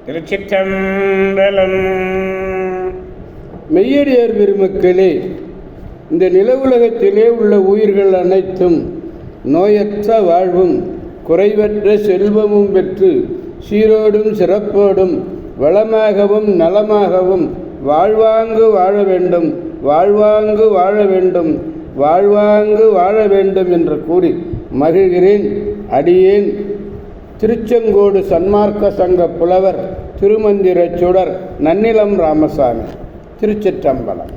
திருச்சிற்றம்பலம். மெய்யடியார் பெருமக்களே, இந்த நில உலகத்திலே உள்ள உயிர்கள் அனைத்தும் நோயற்ற வாழ்வும் குறைவற்ற செல்வமும் பெற்று சீரோடும் சிறப்போடும் வளமாகவும் நலமாகவும் வாழ்வாங்கு வாழ வேண்டும், வாழ்வாங்கு வாழ வேண்டும், வாழ்வாங்கு வாழ வேண்டும் என்று கூறி மகிழ்கிறேன். அடியேன் திருச்செங்கோடு சன்மார்க்க சங்க புலவர் திருமந்திர சுடர் நன்னிலம் ராமசாமி. திருச்சிற்றம்பலம்.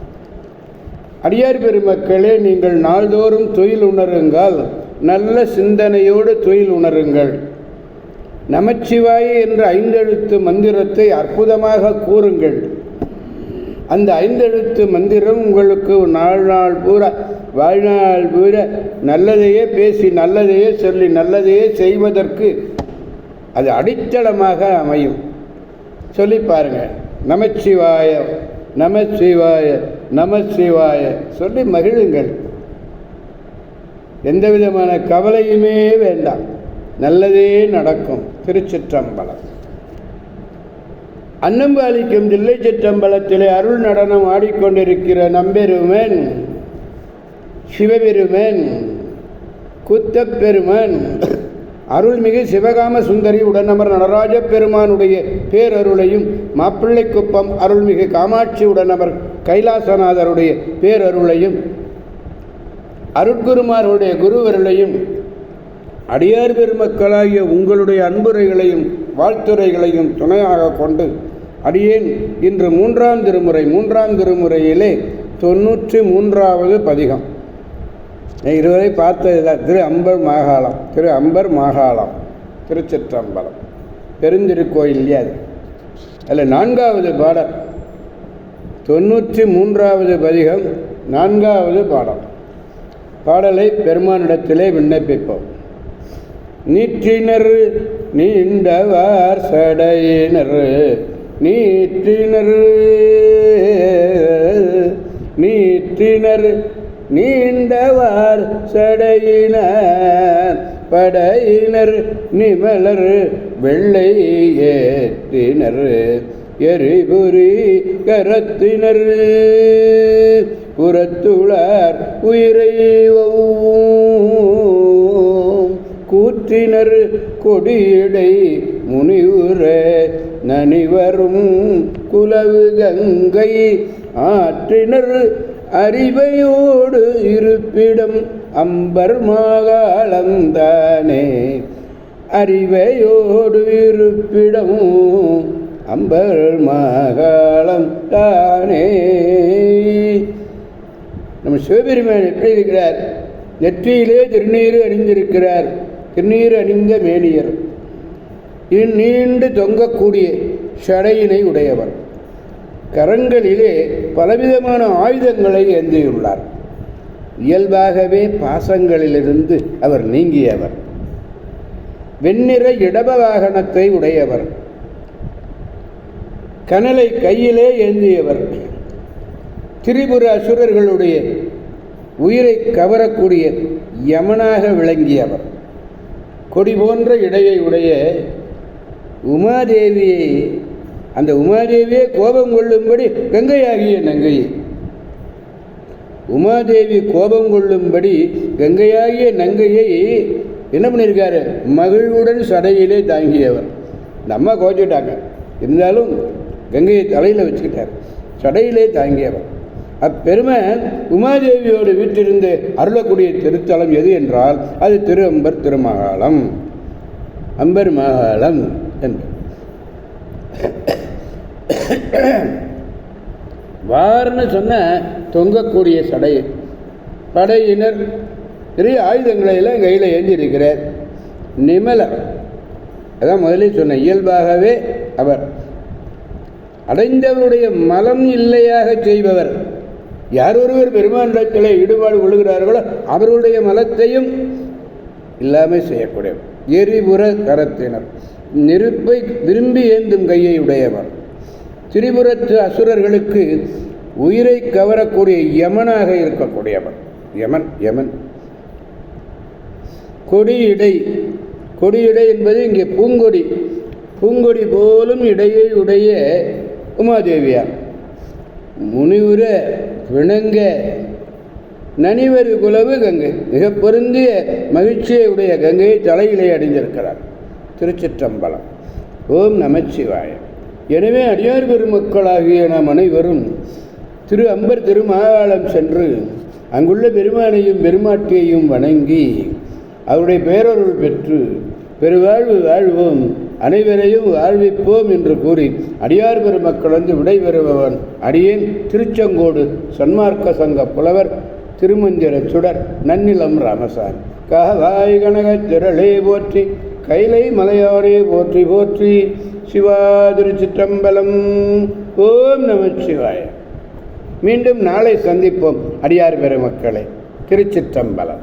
அடியார் பெருமக்களே, நீங்கள் நாள்தோறும் தொழில் உணருங்கள், நல்ல சிந்தனையோடு தொழில் உணருங்கள். நமச்சிவாய என்ற 5 எழுத்து மந்திரத்தை அற்புதமாக கூறுங்கள். அந்த 5 எழுத்து மந்திரம் உங்களுக்கு நாள் பூரா வாழ்நாள் பூரா நல்லதையே பேசி நல்லதையே சொல்லி நல்லதையே செய்வதற்கு அது அடித்தளமாக அமையும். சொல்லி பாருங்கள். நமச்சிவாய நமச்சிவாய நமச்சிவாய சொல்லி மகிழுங்கள். எந்த விதமான கவலையுமே வேண்டாம், நல்லதே நடக்கும். திருச்சிற்றம்பலம். அன்னம்பாலிக்கும் தில்லை சிற்றம்பலத்திலே அருள் நடனம் ஆடிக்கொண்டிருக்கிற நம்பெருமன் சிவபெருமன் குத்தப்பெருமன் அருள்மிகு சிவகாம சுந்தரி உடனமர் நடராஜ பெருமானுடைய பேரருளையும், மாப்பிள்ளைக்குப்பம் அருள்மிகு காமாட்சி உடனமர் கைலாசநாதருடைய பேரருளையும், அருட்குருமாருடைய குருவருளையும், அடியார் பெருமக்களாகிய உங்களுடைய அன்புரைகளையும் வாழ்த்துரைகளையும் துணையாக கொண்டு அடியேன் இன்று 3ஆம் திருமுறையிலே 93வது பதிகம் இதுவரை பார்த்ததுதான். திரு அம்பர் மாகாளம் திருச்சிற்றம்பலம் பெருந்திருக்கோயில் இல்லையா? அதில் 4வது பாடல், 93வது பதிகம் 4வது பாடல். பாடலை பெருமானிடத்திலே விண்ணப்பிப்போம். நீற்றினர் நீண்டவார் சடையினர் நீற்றினர் நீண்டவார் சடையினர் படையினர் நிமலர் வெள்ளை ஏற்றினர் எரிபுரி கரத்தினர் புறத்துளார் உயிரை கூற்றினர் கொடியடை முனிவுர நனிவரும் குலவு கங்கை ஆற்றினர் அறிவையோடு இருப்பிடம் அம்பர் மாகாளந்தானே அறிவையோடு இருப்பிடம் அம்பர் மாகாளம் தானே. நம்ம சிவபெருமான் எப்படி இருக்கிறார்? நெற்றியிலே திருநீறு அணிந்திருக்கிறார். திருநீறு அணிந்த மேனியர், நீண்டு தொங்கக்கூடிய சடையினை உடையவர், கரங்களிலே பலவிதமான ஆயுதங்களை ஏந்தியுள்ளார். இயல்பாகவே பாசங்களிலிருந்து அவர் நீங்கியவர். வெண்ணிற இடப வாகனத்தை உடையவர், கனலை கையிலே ஏந்தியவர், திரிபுர அசுரர்களுடைய உயிரை கவரக்கூடிய யமனாக விளங்கியவர், கொடி போன்ற இடையை உடைய உமாதேவியை, அந்த உமாதேவியே கோபம் கொள்ளும்படி கங்கையாகிய நங்கையை, உமாதேவி கோபம் கொள்ளும்படி கங்கையாகிய நங்கையை என்ன பண்ணியிருக்காரு? மகிழ்வுடன் சடையிலே தாங்கியவர். இந்த அம்மா கோச்சிட்டாங்க, இருந்தாலும் கங்கையை தலையில் வச்சுக்கிட்டார், சடையிலே தாங்கியவர். அப்பெருமை உமாதேவியோடு வீட்டிலிருந்து அருளக்கூடிய திருத்தலம் எது என்றால் அது திரு அம்பர் திருமகாளம், அம்பர் மகாளம் என்று. வார்னு சொன்ன தொங்கக்கூடிய சடை, படையினர் பெரிய ஆயுதங்களை எல்லாம் கையில் ஏந்தியிருக்கிறார். நிமலர், அதான் முதலே சொன்ன, இயல்பாகவே அவர் அடைந்தவருடைய மலம் இல்லையாக செய்பவர். யார் ஒருவர் பெருமாண்டத்திலே ஈடுபாடு கொள்கிறார்களோ அவர்களுடைய மலத்தையும் இல்லாமல் செய்யக்கூடியவர். எரிபுர கரத்தினர், நெருப்பை விரும்பி ஏந்தும் கையை உடையவர். திரிபுரத்து அசுரர்களுக்கு உயிரை கவரக்கூடிய யமனாக இருக்கக்கூடியவர். யமன். கொடியிடை என்பது இங்கே பூங்கொடி. பூங்கொடி போலும் இடையை உடைய உமாதேவியார் முனிவுர விளங்க நனிவரு குலவு கங்கை, மிக பொருந்திய மகிழ்ச்சியை உடைய கங்கையை தலையிலே அடைந்திருக்கிறார். திருச்சிற்றம்பலம். ஓம் நமச்சிவாய. எனவே அடியார் பெருமக்களாகிய நாம் அனைவரும் திரு அம்பர் திருமாலம் சென்று அங்குள்ள பெருமானையும் பெருமாட்டியையும் வணங்கி அவருடைய பேரருள் பெற்று பெருவாழ்வு வாழ்வோம், அனைவரையும் வாழ்விப்போம் என்று கூறி அடியார் பெருமக்கள் வந்து விடைபெறுபவன் அடியேன் திருச்செங்கோடு சன்மார்க்க சங்க புலவர் திருமந்திர சுடர் நன்னிலம் ராமசாமி. காவாய் கனகத் திரளே போற்றி, கைலை மலையாரே போற்றி போற்றி. சிவா திருச்சிற்றம்பலம். ஓம் நமச்சிவாய. மீண்டும் நாளை சந்திப்போம் அடியார் பெருமக்களே. திருச்சிற்றம்பலம்.